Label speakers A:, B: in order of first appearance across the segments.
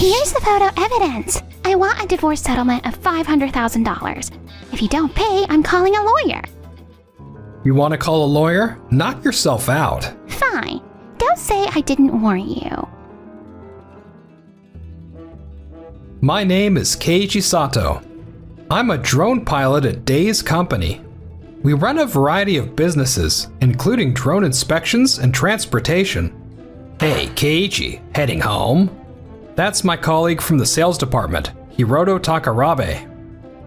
A: Here's the photo evidence. I want a divorce settlement of $500,000. If you don't pay, I'm calling a lawyer.
B: You want to call a lawyer? Knock yourself out.
A: Fine. Don't say I didn't warn you.
B: My name is Keiji Sato. I'm a drone pilot at Day's company. We run a variety of businesses, including drone inspections and transportation. Hey, Keiji, heading home? That's my colleague from the sales department, Hiroto Takarabe.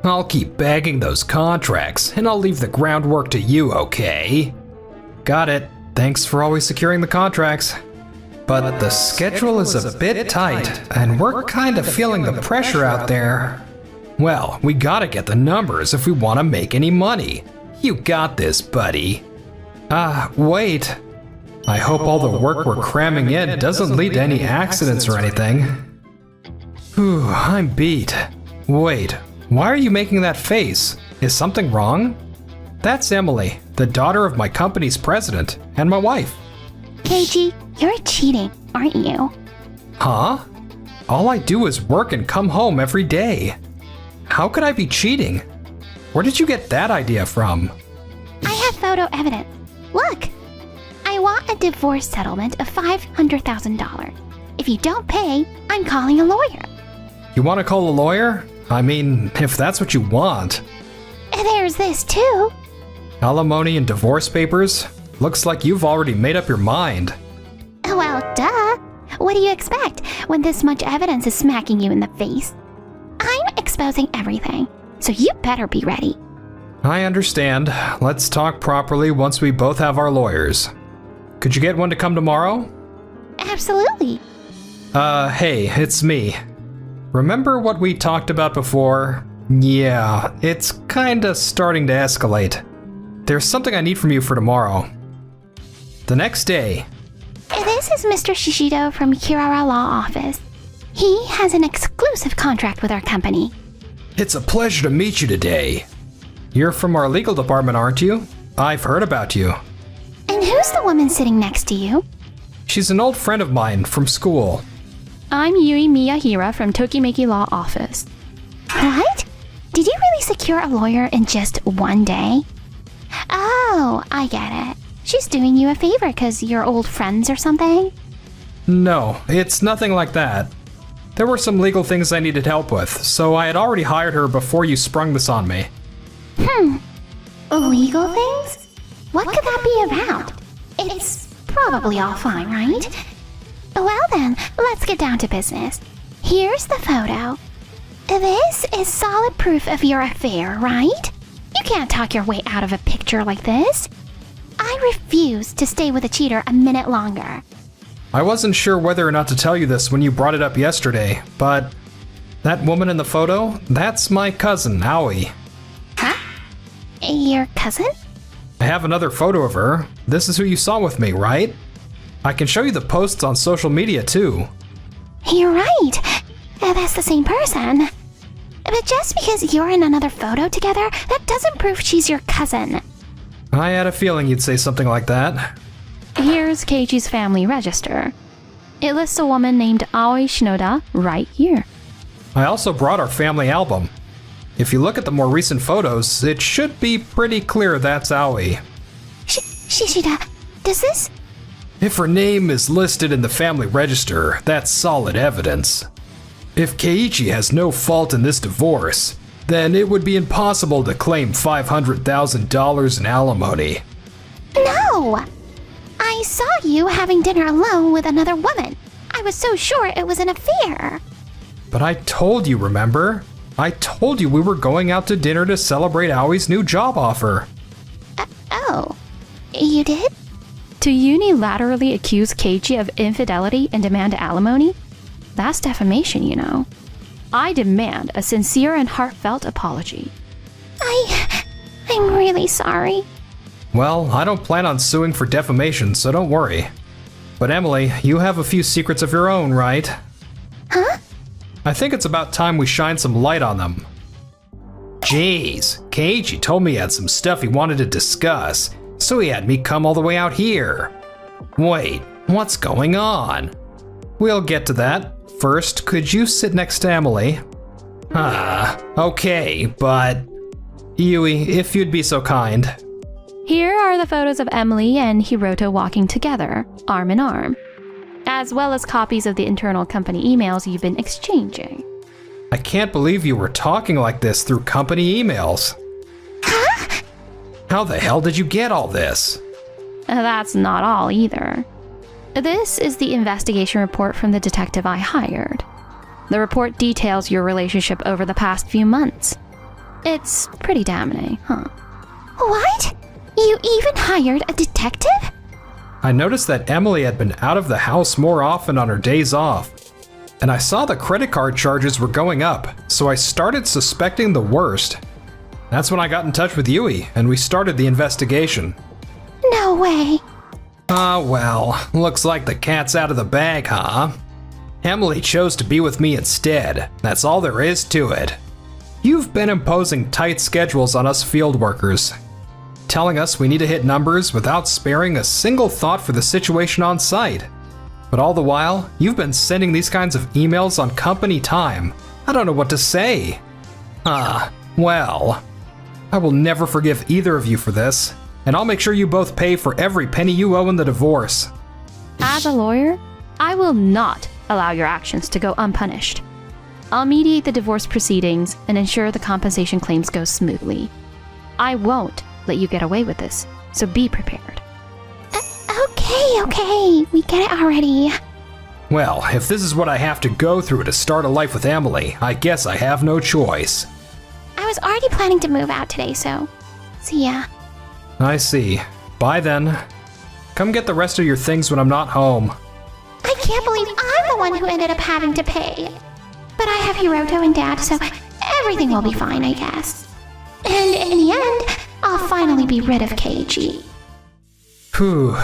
B: I'll keep bagging those contracts, and I'll leave the groundwork to you, okay? Got it. Thanks for always securing the contracts. But the schedule is a bit tight, and we're kind of feeling the pressure out there. Well, we gotta get the numbers if we want to make any money. You got this, buddy. Wait. I hope all the work we're cramming in doesn't lead to any accidents or anything. Whew, I'm beat. Wait, why are you making that face? Is something wrong? That's Emily, the daughter of my company's president, and my wife.
A: Keiji, you're cheating, aren't you?
B: Huh? All I do is work and come home every day. How could I be cheating? Where did you get that idea from?
A: I have photo evidence. Look! I want a divorce settlement of $500,000. If you don't pay, I'm calling a lawyer.
B: You want to call a lawyer? I mean, if that's what you want.
A: There's this too.
B: Alimony and divorce papers? Looks like you've already made up your mind.
A: Well, duh. What do you expect when this much evidence is smacking you in the face? I'm exposing everything, so you better be ready.
B: I understand. Let's talk properly once we both have our lawyers. Could you get one to come tomorrow?
A: Absolutely.
B: Hey, it's me. Remember what we talked about before? Yeah, it's kinda starting to escalate. There's something I need from you for tomorrow. The next day.
A: This is Mr. Shishido from Kirara Law Office. He has an exclusive contract with our company.
B: It's a pleasure to meet you today. You're from our legal department, aren't you? I've heard about you.
A: And who's the woman sitting next to you?
B: She's an old friend of mine from school.
C: I'm Yui Miyahira from Tokimeki Law Office.
A: What? Did you really secure a lawyer in just one day? Oh, I get it. She's doing you a favor because you're old friends or something?
B: No, it's nothing like that. There were some legal things I needed help with, so I had already hired her before you sprung this on me.
A: Legal things? What could that be about? It's probably all fine, right? Well then, let's get down to business. Here's the photo. This is solid proof of your affair, right? You can't talk your way out of a picture like this. I refuse to stay with a cheater a minute longer.
B: I wasn't sure whether or not to tell you this when you brought it up yesterday, but that woman in the photo, that's my cousin, Aoi.
A: Huh? Your cousin?
B: I have another photo of her. This is who you saw with me, right? I can show you the posts on social media too.
A: You're right. That's the same person. But just because you're in another photo together, that doesn't prove she's your cousin.
B: I had a feeling you'd say something like that.
C: Here's Keiichi's family register. It lists a woman named Aoi Shinoda right here.
B: I also brought our family album. If you look at the more recent photos, it should be pretty clear that's Aoi.
A: Shishida, does this?
B: If her name is listed in the family register, that's solid evidence. If Keiichi has no fault in this divorce, then it would be impossible to claim $500,000 in alimony.
A: No! I saw you having dinner alone with another woman. I was so sure it was an affair.
B: But I told you, remember? I told you we were going out to dinner to celebrate Aoi's new job offer.
A: Oh, you did?
C: To unilaterally accuse Keiichi of infidelity and demand alimony? That's defamation, you know. I demand a sincere and heartfelt apology.
A: I'm really sorry.
B: Well, I don't plan on suing for defamation, so don't worry. But Emily, you have a few secrets of your own, right?
A: Huh?
B: I think it's about time we shine some light on them. Jeez, Keiichi told me he had some stuff he wanted to discuss, so he had me come all the way out here. Wait, what's going on? We'll get to that. First, could you sit next to Emily? Okay, but... Yui, if you'd be so kind.
C: Here are the photos of Emily and Hiroto walking together, arm in arm, as well as copies of the internal company emails you've been exchanging.
B: I can't believe you were talking like this through company emails.
A: Huh?
B: How the hell did you get all this?
C: That's not all either. This is the investigation report from the detective I hired. The report details your relationship over the past few months. It's pretty damning, huh?
A: What? You even hired a detective?
B: I noticed that Emily had been out of the house more often on her days off, and I saw the credit card charges were going up, so I started suspecting the worst. That's when I got in touch with Yui, and we started the investigation.
A: No way.
B: Well, looks like the cat's out of the bag, huh? Emily chose to be with me instead. That's all there is to it. You've been imposing tight schedules on us field workers, telling us we need to hit numbers without sparing a single thought for the situation on site. But all the while, you've been sending these kinds of emails on company time. I don't know what to say. Well, I will never forgive either of you for this, and I'll make sure you both pay for every penny you owe in the divorce.
C: As a lawyer, I will not allow your actions to go unpunished. I'll mediate the divorce proceedings and ensure the compensation claims go smoothly. I won't let you get away with this, so be prepared.
A: Okay, we get it already.
B: Well, if this is what I have to go through to start a life with Emily, I guess I have no choice.
A: I was already planning to move out today, so see ya.
B: I see. Bye then. Come get the rest of your things when I'm not home.
A: I can't believe I'm the one who ended up having to pay. But I have Hiroto and Dad, so everything will be fine, I guess. And in the end, I'll finally be rid of Keiji.
B: Whew.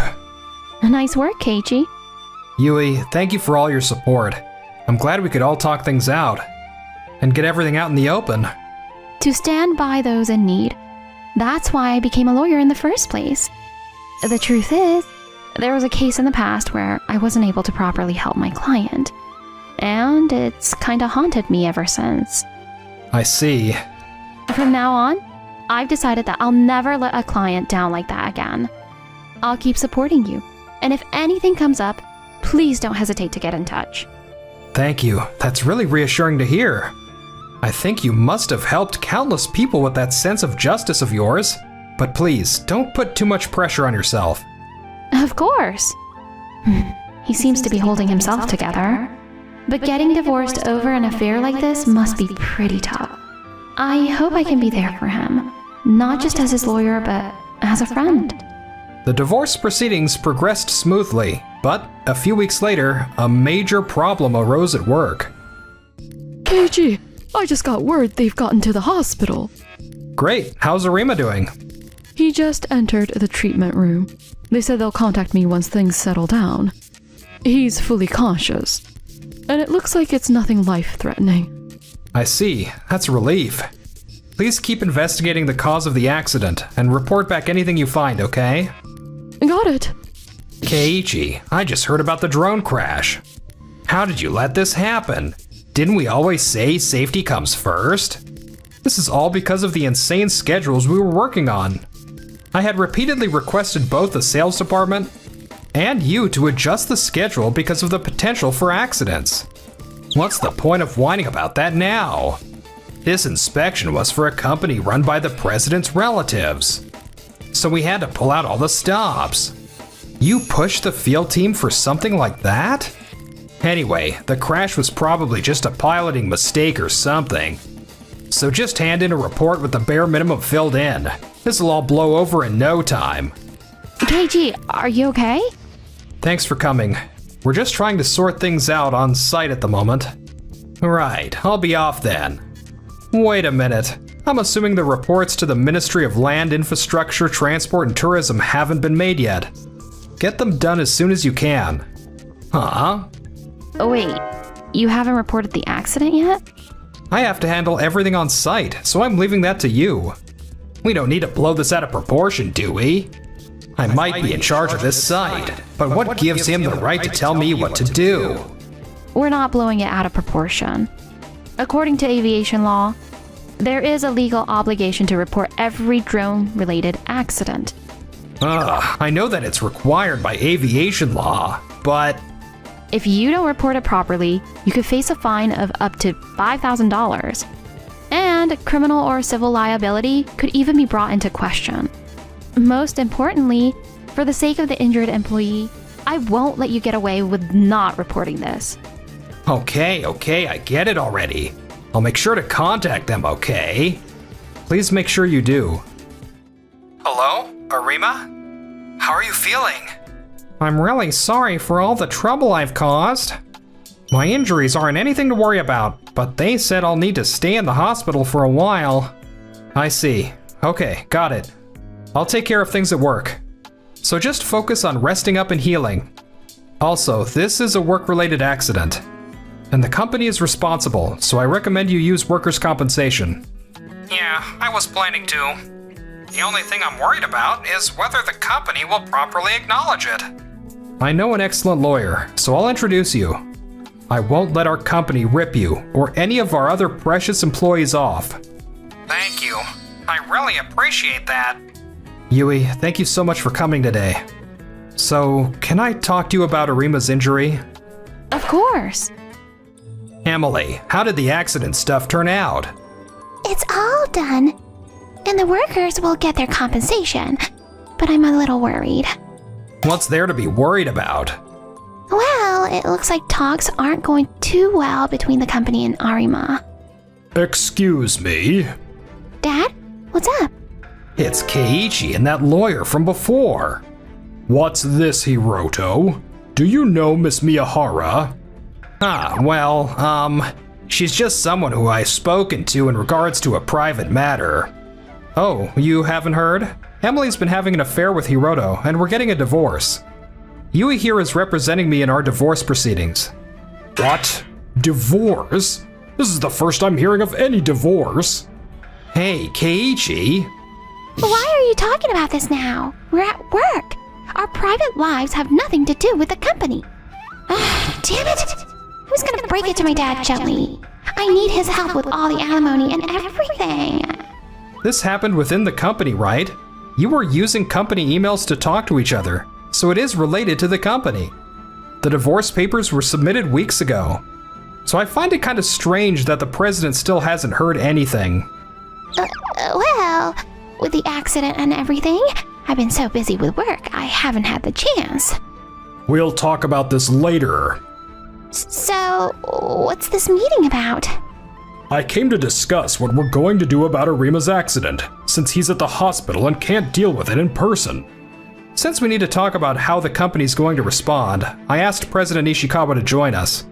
C: Nice work, Keiji.
B: Yui, thank you for all your support. I'm glad we could all talk things out and get everything out in the open.
C: To stand by those in need. That's why I became a lawyer in the first place. The truth is, there was a case in the past where I wasn't able to properly help my client. And it's kinda haunted me ever since.
B: I see.
C: From now on, I've decided that I'll never let a client down like that again. I'll keep supporting you, and if anything comes up, please don't hesitate to get in touch.
B: Thank you. That's really reassuring to hear. I think you must have helped countless people with that sense of justice of yours. But please, don't put too much pressure on yourself.
C: Of course. He seems to be holding himself together. But getting divorced over an affair like this must be pretty tough. I hope I can be there for him. Not just as his lawyer, but as a friend.
B: The divorce proceedings progressed smoothly, but a few weeks later, a major problem arose at work.
D: Keiji, I just got word they've gotten to the hospital.
B: Great, how's Arima doing?
D: He just entered the treatment room. They said they'll contact me once things settle down. He's fully conscious, and it looks like it's nothing life-threatening.
B: I see, that's a relief. Please keep investigating the cause of the accident and report back anything you find, okay?
D: Got it.
B: Keiichi, I just heard about the drone crash. How did you let this happen? Didn't we always say safety comes first? This is all because of the insane schedules we were working on. I had repeatedly requested both the sales department and you to adjust the schedule because of the potential for accidents. What's the point of whining about that now? This inspection was for a company run by the president's relatives, so we had to pull out all the stops. You pushed the field team for something like that? Anyway, the crash was probably just a piloting mistake or something. So just hand in a report with the bare minimum filled in. This'll all blow over in no time.
C: Keiji, are you okay?
B: Thanks for coming. We're just trying to sort things out on site at the moment. Right, I'll be off then. Wait a minute. I'm assuming the reports to the Ministry of Land, Infrastructure, Transport, and Tourism haven't been made yet. Get them done as soon as you can. Huh?
C: Oh wait, you haven't reported the accident yet?
B: I have to handle everything on site, so I'm leaving that to you. We don't need to blow this out of proportion, do we? I might be in charge of this site, but what gives him the right to tell me what to do?
C: we're not blowing it out of proportion. According to aviation law, there is a legal obligation to report every drone-related accident.
B: I know that it's required by aviation law, but...
C: If you don't report it properly, you could face a fine of up to $5,000. And criminal or civil liability could even be brought into question. Most importantly, for the sake of the injured employee, I won't let you get away with not reporting this.
B: Okay, I get it already. I'll make sure to contact them, okay? Please make sure you do. Hello, Arima? How are you feeling? I'm really sorry for all the trouble I've caused. My injuries aren't anything to worry about, but they said I'll need to stay in the hospital for a while. I see. Okay, got it. I'll take care of things at work. So just focus on resting up and healing. Also, this is a work-related accident, and the company is responsible, so I recommend you use workers' compensation. Yeah, I was planning to. The only thing I'm worried about is whether the company will properly acknowledge it. I know an excellent lawyer, so I'll introduce you. I won't let our company rip you or any of our other precious employees off. Thank you. I really appreciate that. Yui, thank you so much for coming today. So, can I talk to you about Arima's injury?
C: Of course.
B: Emily, how did the accident stuff turn out?
A: It's all done, and the workers will get their compensation, but I'm a little worried.
B: What's there to be worried about?
A: Well, it looks like talks aren't going too well between the company and Arima.
B: Excuse me?
A: Dad, what's up?
B: It's Keiichi and that lawyer from before. What's this, Hiroto? Do you know Miss Miyahara? She's just someone who I've spoken to in regards to a private matter. Oh, you haven't heard? Emily's been having an affair with Hiroto, and we're getting a divorce. Yui here is representing me in our divorce proceedings. What? Divorce? This is the first I'm hearing of any divorce. Hey, Keiichi.
A: Why are you talking about this now? We're at work. Our private lives have nothing to do with the company. Damn it! Who's gonna break it to my dad gently? I need his help with all the alimony and everything.
B: This happened within the company, right? You were using company emails to talk to each other, so it is related to the company. The divorce papers were submitted weeks ago, so I find it kind of strange that the president still hasn't heard anything.
A: Well, with the accident and everything, I've been so busy with work, I haven't had the chance.
B: We'll talk about this later.
A: So, what's this meeting about?
B: I came to discuss what we're going to do about Arima's accident, since he's at the hospital and can't deal with it in person. Since we need to talk about how the company's going to respond, I asked President Ishikawa to join us.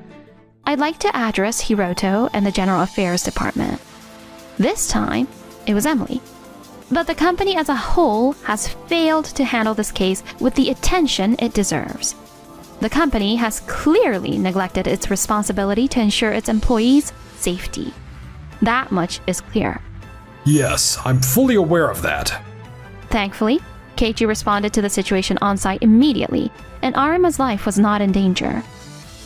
C: I'd like to address Hiroto and the General Affairs Department. This time, it was Emily. But the company as a whole has failed to handle this case with the attention it deserves. The company has clearly neglected its responsibility to ensure its employees' safety. That much is clear.
B: Yes, I'm fully aware of that.
C: Thankfully, Keiichi responded to the situation on site immediately, and Arima's life was not in danger.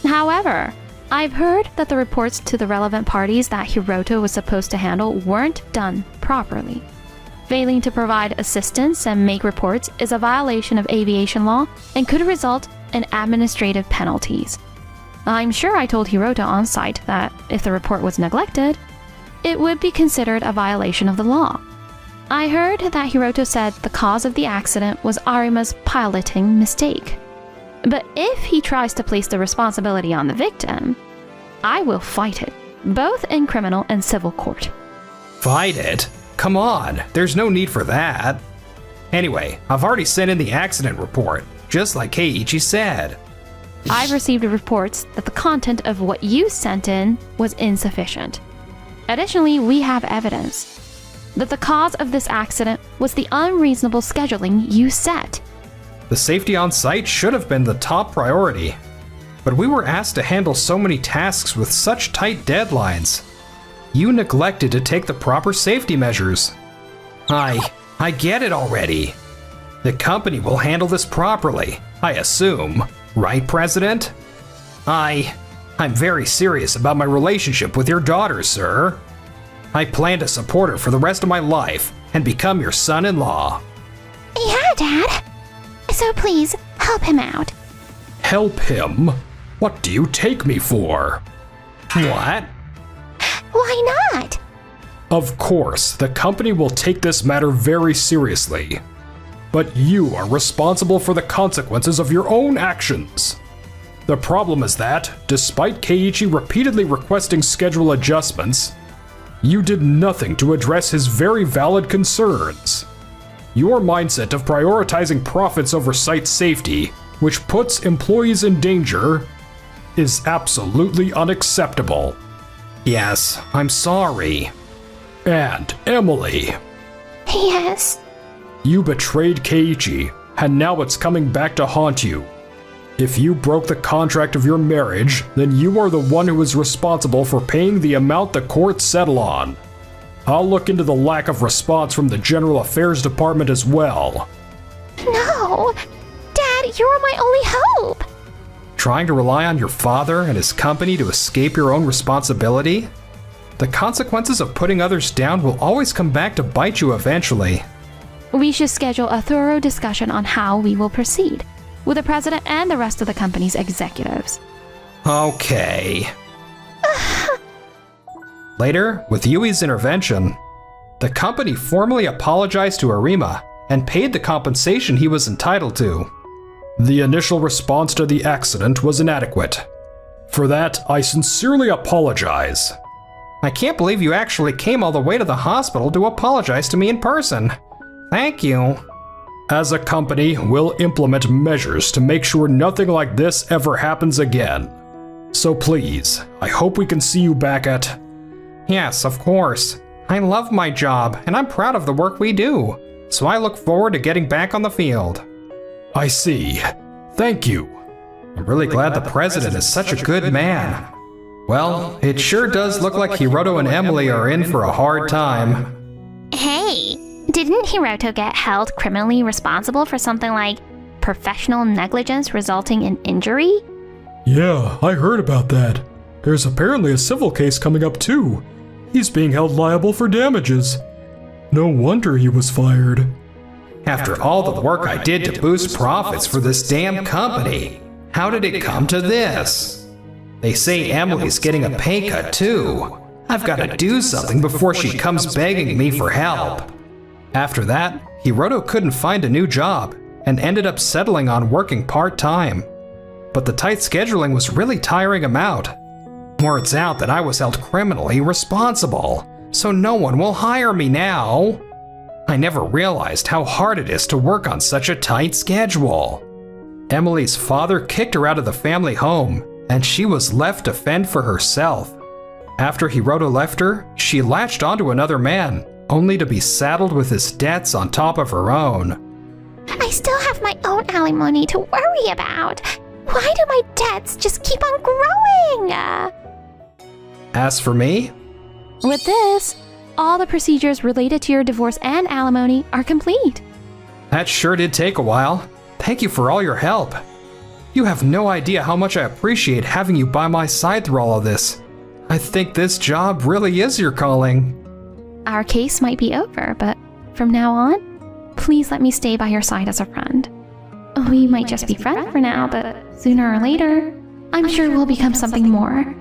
C: However, I've heard that the reports to the relevant parties that Hiroto was supposed to handle weren't done properly. Failing to provide assistance and make reports is a violation of aviation law and could result in administrative penalties. I'm sure I told Hiroto on site that if the report was neglected, it would be considered a violation of the law. I heard that Hiroto said the cause of the accident was Arima's piloting mistake. But if he tries to place the responsibility on the victim, I will fight it, both in criminal and civil court.
B: Fight it? Come on, there's no need for that. Anyway, I've already sent in the accident report, just like Keiichi said.
C: I've received reports that the content of what you sent in was insufficient. Additionally, we have evidence that the cause of this accident was the unreasonable scheduling you set.
B: The safety on site should have been the top priority, but we were asked to handle so many tasks with such tight deadlines. You neglected to take the proper safety measures. I get it already. The company will handle this properly, I assume. Right, President? I'm very serious about my relationship with your daughter, sir. I plan to support her for the rest of my life and become your son-in-law.
A: Yeah, Dad. So please, help him out.
B: Help him? What do you take me for? What?
A: Why not?
B: Of course, the company will take this matter very seriously. But you are responsible for the consequences of your own actions. The problem is that, despite Keiichi repeatedly requesting schedule adjustments, you did nothing to address his very valid concerns. Your mindset of prioritizing profits over site safety, which puts employees in danger, is absolutely unacceptable. Yes, I'm sorry. And Emily.
A: Yes.
B: You betrayed Keiichi, and now it's coming back to haunt you. If you broke the contract of your marriage, then you are the one who is responsible for paying the amount the court settle on. I'll look into the lack of response from the General Affairs Department as well.
A: No. Dad, you're my only hope.
B: Trying to rely on your father and his company to escape your own responsibility? The consequences of putting others down will always come back to bite you eventually.
C: We should schedule a thorough discussion on how we will proceed, with the president and the rest of the company's executives.
B: Okay. Later, with Yui's intervention, the company formally apologized to Arima and paid the compensation he was entitled to. The initial response to the accident was inadequate. For that, I sincerely apologize. I can't believe you actually came all the way to the hospital to apologize to me in person. Thank you. As a company, we'll implement measures to make sure nothing like this ever happens again. So please, I hope we can see you back at... Yes, of course. I love my job, and I'm proud of the work we do. So I look forward to getting back on the field. I see. Thank you. I'm really glad the president is such a good man. Well, it sure does look like Hiroto and Emily are in for a hard time.
A: Hey, didn't Hiroto get held criminally responsible for something like professional negligence resulting in injury?
E: Yeah, I heard about that. There's apparently a civil case coming up too. He's being held liable for damages. No wonder he was fired.
B: After all the work I did to boost profits for this damn company, how did it come to this? They say Emily's getting a pay cut too. I've got to do something before she comes begging me for help. After that, Hiroto couldn't find a new job and ended up settling on working part-time. But the tight scheduling was really tiring him out. Words out that I was held criminally responsible, so no one will hire me now. I never realized how hard it is to work on such a tight schedule. Emily's father kicked her out of the family home, and she was left to fend for herself. After Hiroto left her, she latched onto another man, only to be saddled with his debts on top of her own.
A: I still have my own alimony to worry about. Why do my debts just keep on growing?
B: As for me,
C: With this, all the procedures related to your divorce and alimony are complete.
B: that sure did take a while. Thank you for all your help. You have no idea how much I appreciate having you by my side through all of this. I think this job really is your calling.
C: Our case might be over, but from now on, please let me stay by your side as a friend. We might just be friends for now, but sooner or later, I'm sure we'll become something more.